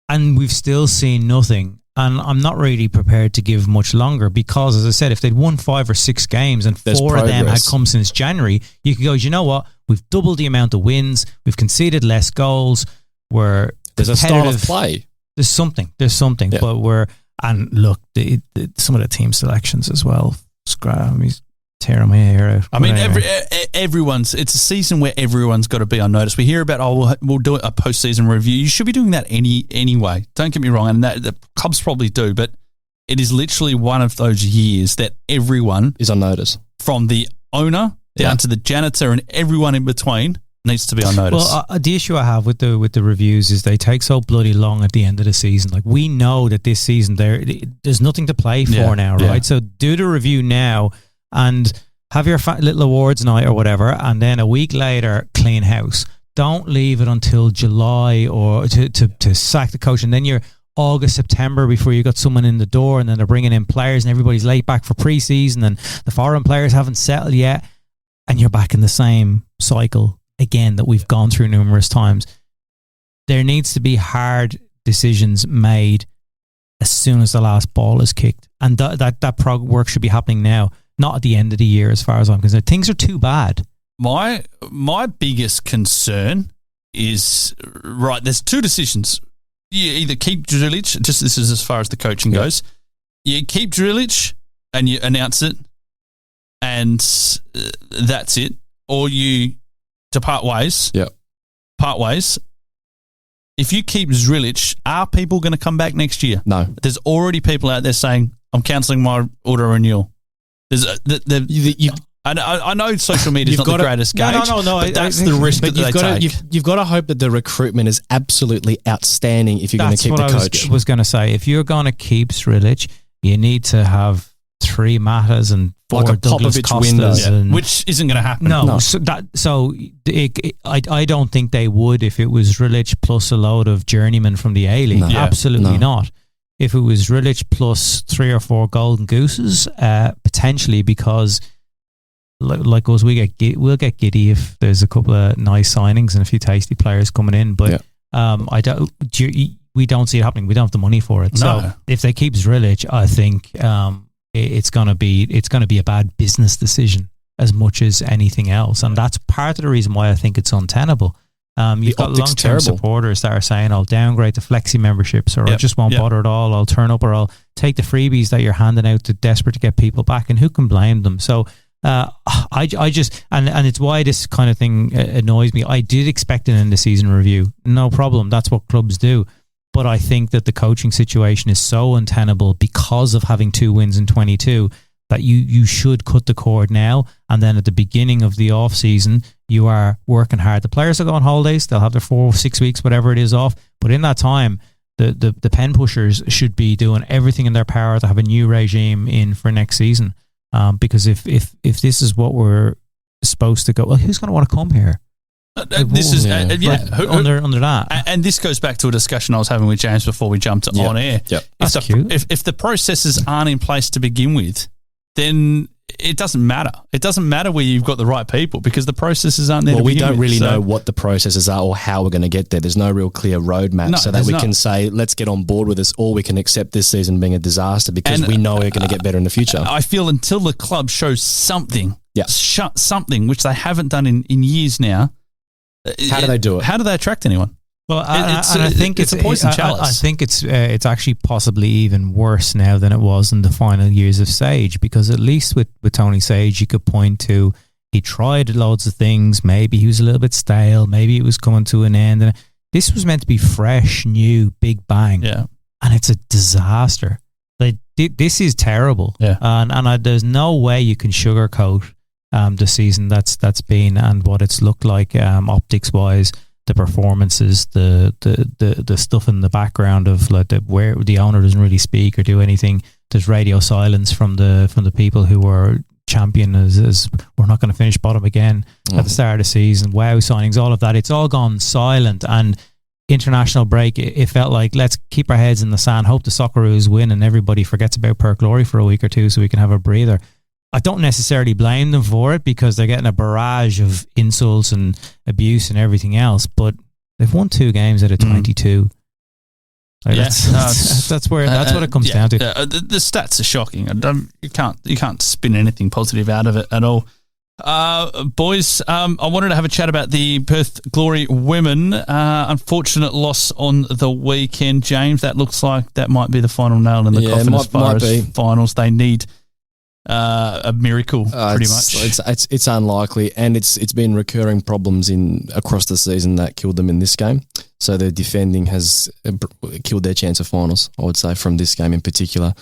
and we've still seen nothing. And I'm not really prepared to give much longer, because, as I said, if they'd won 5 or 6 games and there's 4 progress. of them had come since January, you could go, you know what? We've doubled the amount of wins. We've conceded less goals. There's a style of play. There's something, Yeah. but look, some of the team selections as well. He's tearing my hair out. I mean, everyone's. It's a season where everyone's got to be on notice. We hear about, we'll do a post-season review. You should be doing that anyway. Don't get me wrong, and the clubs probably do, but it is literally one of those years that everyone is on notice, from the owner down to the janitor and everyone in between needs to be on notice. Well, the issue I have with the reviews is they take so bloody long at the end of the season. Like, we know that this season there's nothing to play for now, right? Yeah. So do the review now and have your little awards night or whatever, and then a week later clean house. Don't leave it until July or to sack the coach, and then you're August, September before you got someone in the door, and then they're bringing in players and everybody's late back for pre-season and the foreign players haven't settled yet, and you're back in the same cycle again that we've gone through numerous times. There needs to be hard decisions made as soon as the last ball is kicked, and that prog work should be happening now, not at the end of the year, as far as I'm concerned. Things are too bad. My biggest concern is, right, there's two decisions. You either keep Zdrillic, just this is as far as the coaching goes. You keep Zdrillic and you announce it, and that's it. Or you to part ways. Yeah. Part ways. If you keep Zdrillic, are people going to come back next year? No. There's already people out there saying, I'm cancelling my order renewal. There's I know social media is not the greatest gauge, no, but that's the risk that they take. You've got to hope that the recruitment is absolutely outstanding if you're going to keep the coach. That's what I was going to say. If you're going to keep Zdrillic, you need to have 3 Matas and 4 like a Douglas Popovich Costas, window. Which isn't going to happen. No. I don't think they would if it was Zdrillic plus a load of journeymen from the A-League. No. Yeah. Absolutely No. not. If it was Zdrillic plus 3 or 4 golden gooses, potentially, because like us, we'll get giddy if there's a couple of nice signings and a few tasty players coming in. But we don't see it happening. We don't have the money for it. No. So if they keep Zdrillic, I think it's gonna be a bad business decision as much as anything else, and that's part of the reason why I think it's untenable. You've got long-term supporters that are saying, I'll downgrade to flexi memberships, or I just won't bother at all, I'll turn up, or I'll take the freebies that you're handing out to desperate to get people back, and who can blame them? So I just, and it's why this kind of thing annoys me. I did expect an end of season review, no problem, that's what clubs do, but I think that the coaching situation is so untenable because of having 2 wins in 22 that you should cut the cord now, and then at the beginning of the off season you are working hard. The players will go on holidays, they'll have their 4 or 6 weeks, whatever it is, off, but in that time the pen pushers should be doing everything in their power to have a new regime in for next season, because if this is what we're supposed to go, well, who's going to want to come here? This is under that, and this goes back to a discussion I was having with James before we jumped on air. Yep. If the processes aren't in place to begin with, then it doesn't matter. It doesn't matter where you've got the right people, because the processes aren't there. Well, to we begin don't with, really know what the processes are or how we're going to get there. There's no real clear roadmap so that we can say, let's get on board with this, or we can accept this season being a disaster because we know we're going to get better in the future. I feel until the club shows something, something which they haven't done in years now. How do they do it? How do they attract anyone? Well, I think it's a poison chalice. I think it's actually possibly even worse now than it was in the final years of Sage, because at least with Tony Sage, you could point to, he tried loads of things. Maybe he was a little bit stale. Maybe it was coming to an end. And this was meant to be fresh, new, big bang. Yeah, and it's a disaster. Like, this is terrible. Yeah, and there's no way you can sugarcoat the season that's been and what it's looked like optics wise. The performances, the stuff in the background of like where the owner doesn't really speak or do anything. There's radio silence from the people who were champion as we're not going to finish bottom again at the start of the season. Wow, signings, all of that. It's all gone silent. And international break, it felt like, let's keep our heads in the sand, hope the Socceroos win and everybody forgets about Perth Glory for a week or two so we can have a breather. I don't necessarily blame them for it because they're getting a barrage of insults and abuse and everything else, but they've won 2 games out of 22. Like that's what it comes down to. The stats are shocking. You can't spin anything positive out of it at all. Boys, I wanted to have a chat about the Perth Glory women. Unfortunate loss on the weekend, James. That looks like that might be the final nail in the coffin as far as finals. They need a miracle, pretty much. It's unlikely, and it's been recurring problems across the season that killed them in this game. So their defending has killed their chance of finals, I would say, from this game in particular.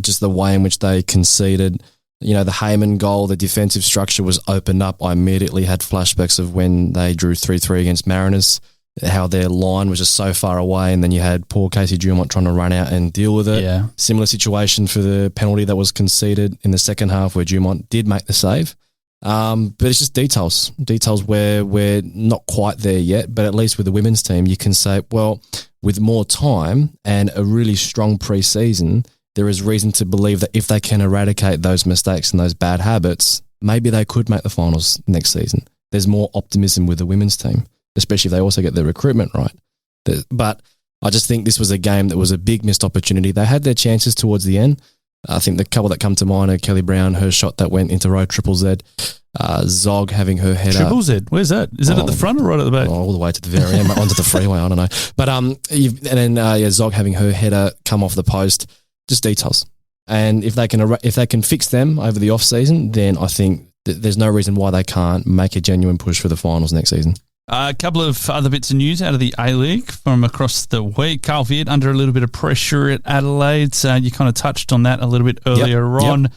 Just the way in which they conceded. You know, the Heyman goal, the defensive structure was opened up. I immediately had flashbacks of when they drew 3-3 against Mariners, how their line was just so far away, and then you had poor Casey Dumont trying to run out and deal with it. Yeah. Similar situation for the penalty that was conceded in the second half where Dumont did make the save. But it's just details where we're not quite there yet, but at least with the women's team, you can say, well, with more time and a really strong pre-season, there is reason to believe that if they can eradicate those mistakes and those bad habits, maybe they could make the finals next season. There's more optimism with the women's team, especially if they also get their recruitment right. But I just think this was a game that was a big missed opportunity. They had their chances towards the end. I think the couple that come to mind are Kelly Brown, her shot that went into row, triple Z, Zog having her header. Triple Z, where's that? Is it at the front or right at the back? All the way to the very end, onto the freeway, I don't know. But Zog having her header come off the post. Just details, and if they can fix them over the off season, then I think there's no reason why they can't make a genuine push for the finals next season. A couple of other bits of news out of the A-League from across the week. Carl Viet under a little bit of pressure at Adelaide. You kind of touched on that a little bit earlier on.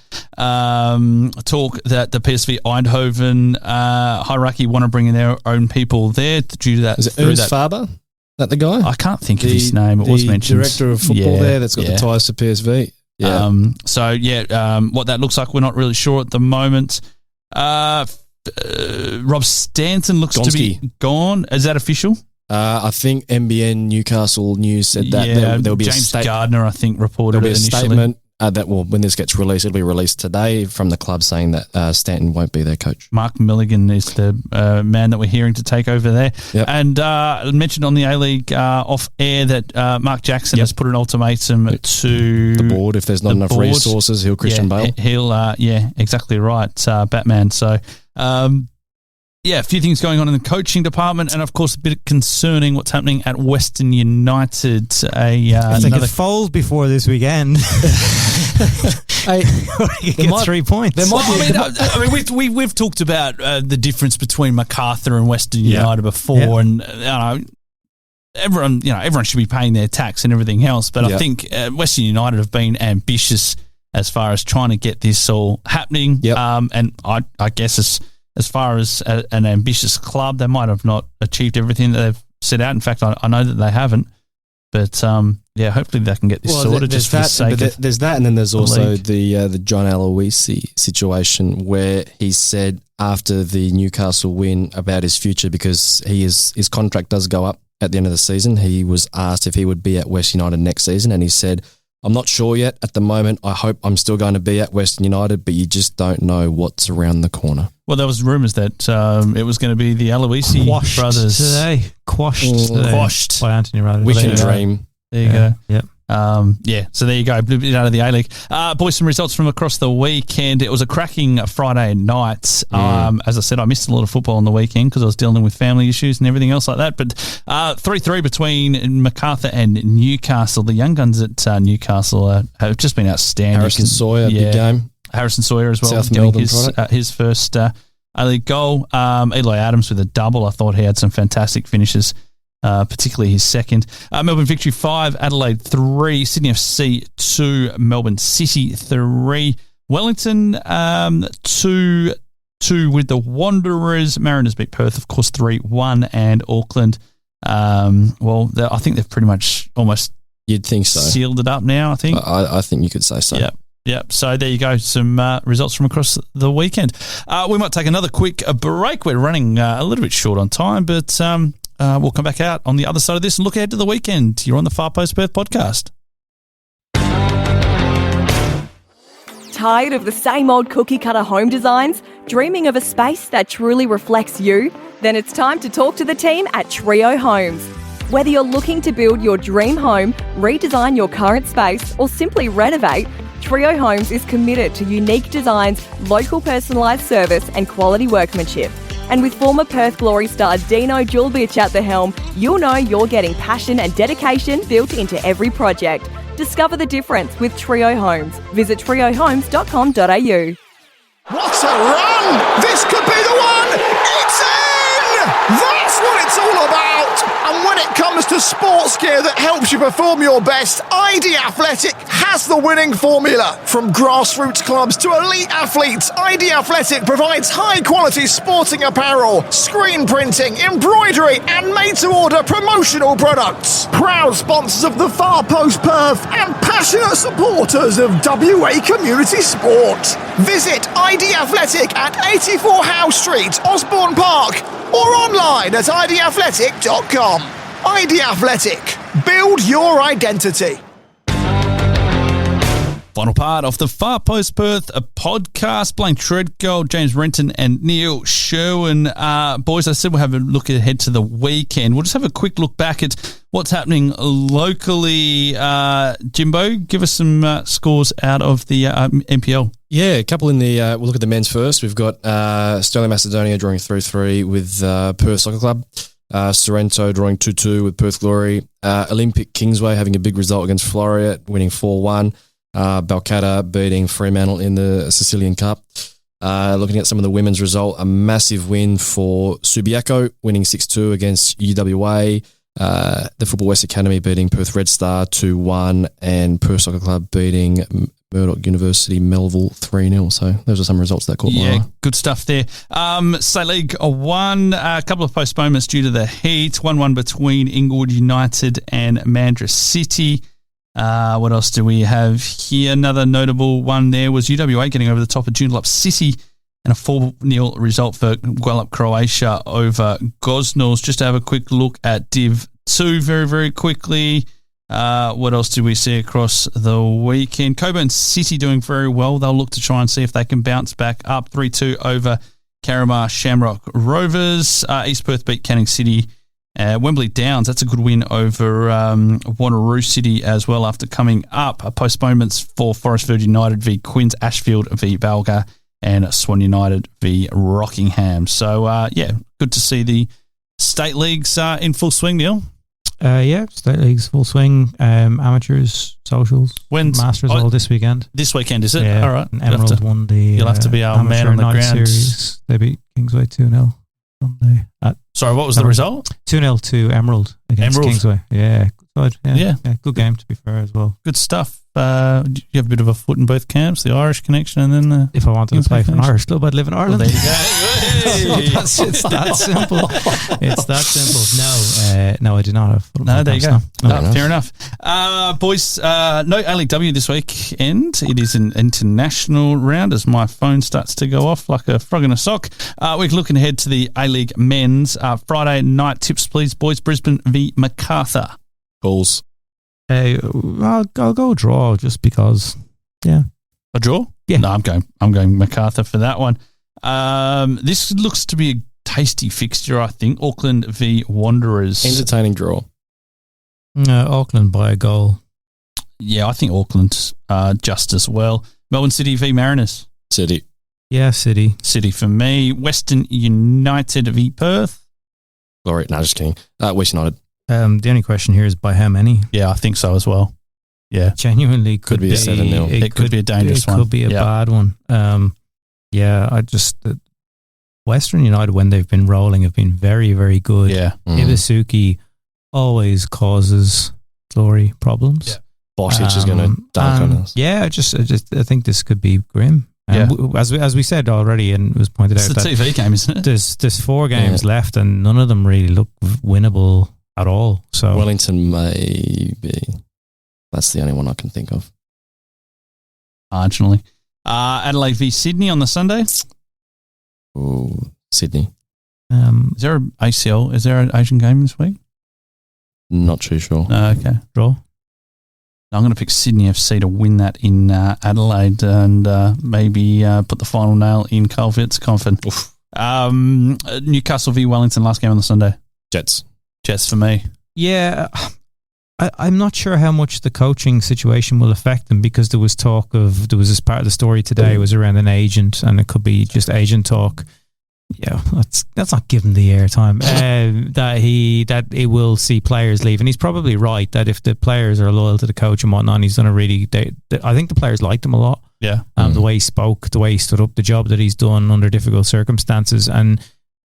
Talk that the PSV Eindhoven hierarchy want to bring in their own people there due to that. Is it Ernst Faber? That the guy? I can't think of his name. It was mentioned. The director of football there that's got the ties to PSV. Yeah. What that looks like, we're not really sure at the moment. Rob Stanton looks to be gone. Is that official? I think NBN Newcastle News said that there'll be James Gardner, I think, reported there'll be it initially. A statement when this gets released, it'll be released today from the club saying that Stanton won't be their coach. Mark Milligan is the man that we're hearing to take over there. Yep. And I mentioned on the A-League off air that Mark Jackson has put an ultimatum to the board. If there's not enough resources, he'll Christian Bale. He'll, exactly right, Batman. So, a few things going on in the coaching department, and of course, a bit concerning what's happening at Western United. If they could fold before this weekend, get 3 points. We've talked about the difference between MacArthur and Western United before, and everyone should be paying their tax and everything else. But I think Western United have been ambitious as far as trying to get this all happening. Yep. And I guess as far as an ambitious club, they might have not achieved everything that they've set out. In fact, I know that they haven't. But, hopefully they can get this sorted just for the sake of there's that, and then there's also the John Aloisi situation where he said after the Newcastle win about his future, because his contract does go up at the end of the season. He was asked if he would be at West United next season, and he said, I'm not sure yet at the moment. I hope I'm still going to be at Western United, but you just don't know what's around the corner. Well, there was rumours that it was going to be the Aloisi brothers today. Quashed by Anthony Rutherford. We can dream. There you go. Yep. So there you go. A bit out of the A-League. Boys, some results from across the weekend. It was a cracking Friday night. As I said, I missed a lot of football on the weekend because I was dealing with family issues and everything else like that. But 3-3 between MacArthur and Newcastle. The young guns at Newcastle have just been outstanding. Harrison Sawyer, big game. Harrison Sawyer as well. South Melbourne his first A-League goal. Eli Adams with a double. I thought he had some fantastic finishes. Particularly his second. Melbourne Victory 5, Adelaide 3, Sydney FC 2, Melbourne City 3, Wellington 2-2 with the Wanderers. Mariners beat Perth, of course, 3-1, and Auckland. I think they've pretty much almost You'd think so. Sealed it up now, I think. I think you could say so. Yep. So there you go. Some results from across the weekend. We might take another quick break. We're running a little bit short on time, but we'll come back out on the other side of this and look ahead to the weekend. You're on the Far Post Perth podcast. Tired of the same old cookie cutter home designs? Dreaming of a space that truly reflects you? Then it's time to talk to the team at Trio Homes. Whether you're looking to build your dream home, redesign your current space, or simply renovate, Trio Homes is committed to unique designs, local personalised service and quality workmanship. And with former Perth Glory star Dino Julbich at the helm, you'll know you're getting passion and dedication built into every project. Discover the difference with Trio Homes. Visit triohomes.com.au. What a run! This could be the one! It's in! That's what it's all about! And when it comes to sports gear that helps you perform your best, ID Athletic has the winning formula. From grassroots clubs to elite athletes, ID Athletic provides high-quality sporting apparel, screen printing, embroidery, and made-to-order promotional products. Proud sponsors of the Far Post Perth and passionate supporters of WA community sport. Visit ID Athletic at 84 Howe Street, Osborne Park, or online at idathletic.com. ID Athletic. Build your identity. Final part of the Far Post Perth podcast. Blayne Treadgold, James Renton and Neil Sherwin. Boys, I said we'll have a look ahead to the weekend. We'll just have a quick look back at what's happening locally. Jimbo, give us some scores out of the NPL. Yeah, a couple in the we'll look at the men's first. We've got Sterling Macedonia drawing 3-3 with Perth Soccer Club. Sorrento drawing 2-2 with Perth Glory. Olympic Kingsway having a big result against Floreat, winning 4-1. Balcatta beating Fremantle in the Sicilian Cup. Looking at some of the women's result, a massive win for Subiaco, winning 6-2 against UWA. The Football West Academy beating Perth Red Star 2-1, and Perth Soccer Club beating Murdoch University Melville 3-0. So those are some results that caught my eye. Good stuff there. State League 1, a couple of postponements due to the heat. 1-1 between Inglewood United and Mandurah City. What else do we have here? Another notable one there was UWA getting over the top of Joondalup City, and a 4-0 result for Guelph Croatia over Gosnells. Just to have a quick look at Div 2 very, very quickly. What else do we see across the weekend? Coburn City doing very well. They'll look to try and see if they can bounce back up 3-2 over Carramar Shamrock Rovers. East Perth beat Canning City. Wembley Downs, that's a good win over Wanneroo City as well after coming up. Postponements for Forestfield United v Quinns, Ashfield v Balga, and Swan United v Rockingham. So, good to see the state leagues in full swing, Neil. State leagues full swing. Amateurs, socials, Masters all this weekend. This weekend, is it? Yeah, all right. And Emerald won the. You'll have to be our man on the ground. Series. They beat Kingsway 2-0 Sunday. Sorry, what was the result? 2-0 to Emerald against Kingsway. Yeah, good. Yeah, good game to be fair as well. Good stuff. You have a bit of a foot in both camps, the Irish connection, and then if I wanted to play for an Irish club, I'd live in Ireland. Well, there you go. It's that simple. It's that simple. No, I do not have foot. No, there you go. No. Fair enough. Boys, no A-League W this weekend. It is an international round as my phone starts to go off like a frog in a sock. We're looking ahead to the A-League men's. Friday night tips, please, boys. Brisbane v Macarthur. Balls. I'll go draw just because. Yeah, a draw. Yeah, no, I'm going Macarthur for that one. This looks to be a tasty fixture. I think Auckland v Wanderers. Entertaining draw. Auckland by a goal. Yeah, I think Auckland's just as well. Melbourne City v Mariners. City. Yeah, City. City for me. Western United v Perth. Glory. No, just kidding. West United. The only question here is by how many? Yeah, I think so as well. Yeah. Genuinely could be a 7-0. It could be a dangerous one. It could be a bad one. Western United, when they've been rolling, have been very, very good. Yeah. Iwasuki always causes Glory problems. Yeah. Bosic is going to dunk on us. Yeah, I think this could be grim. As we said already, and it was pointed out, it's a TV game, isn't it? There's 4 games left, and none of them really look winnable at all. So Wellington maybe. That's the only one I can think of. Marginally. Adelaide v Sydney on the Sunday. Oh, Sydney. Is there an ACL? Is there an Asian game this week? Not too sure. Okay. Draw. I'm going to pick Sydney FC to win that in Adelaide and maybe put the final nail in Carl Fitzcoffin. Newcastle v Wellington, last game on the Sunday. Jets for me. Yeah, I'm not sure how much the coaching situation will affect them, because there was this part of the story today was around an agent, and it could be just agent talk. Yeah, that's not giving the airtime. That he will see players leave, and he's probably right that if the players are loyal to the coach and whatnot, he's done a really. I think the players liked him a lot. Yeah, the way he spoke, the way he stood up, the job that he's done under difficult circumstances, and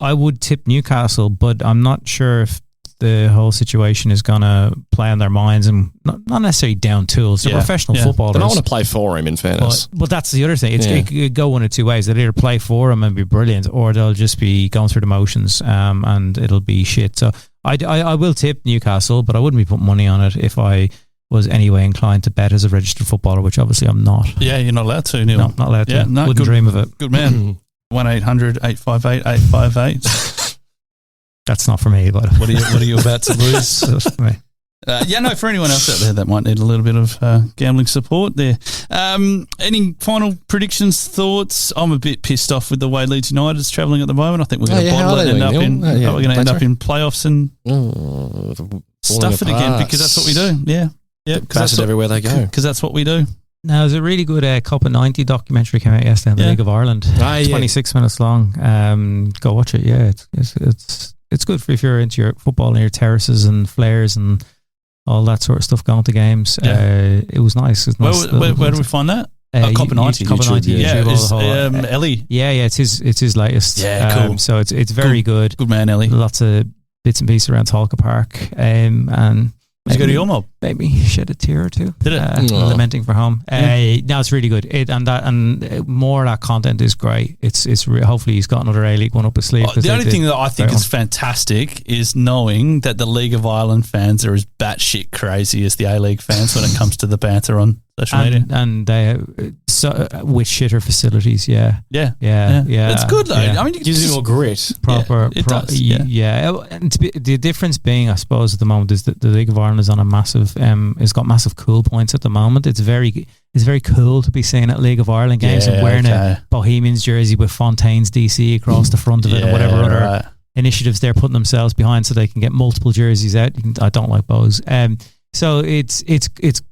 I would tip Newcastle, but I'm not sure if the whole situation is going to play on their minds, and not necessarily down tools. They're professional footballers. They don't want to play for him, in fairness. But that's the other thing. It could go one of two ways. They'll either play for him and be brilliant, or they'll just be going through the motions, and it'll be shit. So I will tip Newcastle, but I wouldn't be putting money on it if I was anyway inclined to bet as a registered footballer, which obviously I'm not. Yeah, you're not allowed to, Neil. No, not allowed to. Yeah, no, wouldn't dream of it. Good man. 1-800-858-858. That's not for me, but what are you about to lose? That's for me. For anyone else out there that might need a little bit of gambling support there. Any final predictions, thoughts? I'm a bit pissed off with the way Leeds United is travelling at the moment. I think we're going to bottle it and we're going to end up in playoffs and stuff it again, because that's what we do. Yeah. Pass it everywhere they go. Because that's what we do. Now, there's a really good Cup of 90 documentary came out yesterday on the League of Ireland. 26 minutes long. Go watch it. Yeah, it's good for if you're into your football and your terraces and flares and all that sort of stuff, going to games. It was nice. Where do we find that? Cup of 90. Cup of 90. Yeah, Ellie. Yeah, it's his latest. Yeah, cool. So it's very good. Good man, Ellie. Lots of bits and pieces around Talca Park. And did you go to your mob? Maybe shed a tear or two. Did it? Lamenting for home. No, it's really good. More of that content is great. It's hopefully he's got another A-League one up his sleeve. The only thing that I think is fantastic is knowing that the League of Ireland fans are as batshit crazy as the A-League fans when it comes to the banter on social media. And they with shitter facilities. Yeah. It's good though. Yeah. I mean, it gives you more grit. Proper. It does. And the difference being, I suppose, at the moment is that the League of Ireland is on a massive. It's got massive cool points at the moment. It's very cool to be seen at League of Ireland games and wearing a Bohemians jersey with Fontaine's DC across the front of it, and whatever other initiatives they're putting themselves behind so they can get multiple jerseys out. I don't like bows. So it's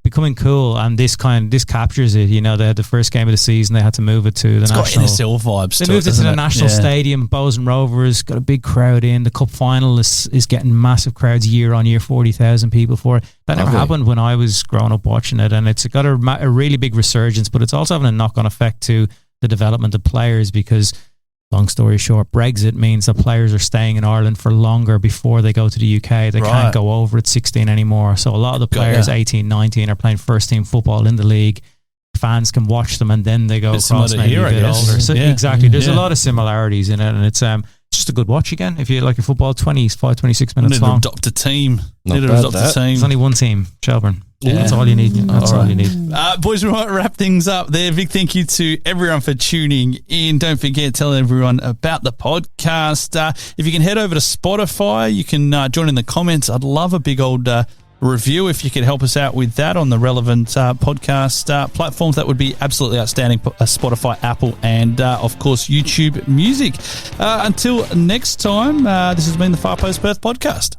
becoming cool, and this captures it. You know, they had the first game of the season, they had to move it to the national. It's got NSL vibes. They moved it to the national stadium. Bows and Rovers got a big crowd in. The cup final is getting massive crowds year on year, 40,000 people for it. That never happened when I was growing up watching it, and it's got a really big resurgence. But it's also having a knock-on effect to the development of players, because, long story short, Brexit means that players are staying in Ireland for longer before they go to the UK. They can't go over at 16 anymore. So a lot of the players, 18, 19, are playing first team football in the league. Fans can watch them, and then they go across maybe a bit older. So exactly. There's a lot of similarities in it, and it's just a good watch again. If you like your football, 25, 26 minutes long. Adopt a team. There's only one team, Shelburne. Yeah. That's all you need. That's all you need. Boys, we might wrap things up there. Big thank you to everyone for tuning in. Don't forget, tell everyone about the podcast. If you can head over to Spotify, you can join in the comments. I'd love a big old review if you could help us out with that on the relevant podcast platforms. That would be absolutely outstanding. Spotify, Apple, and of course YouTube Music. Until next time, this has been the Far Post Perth podcast.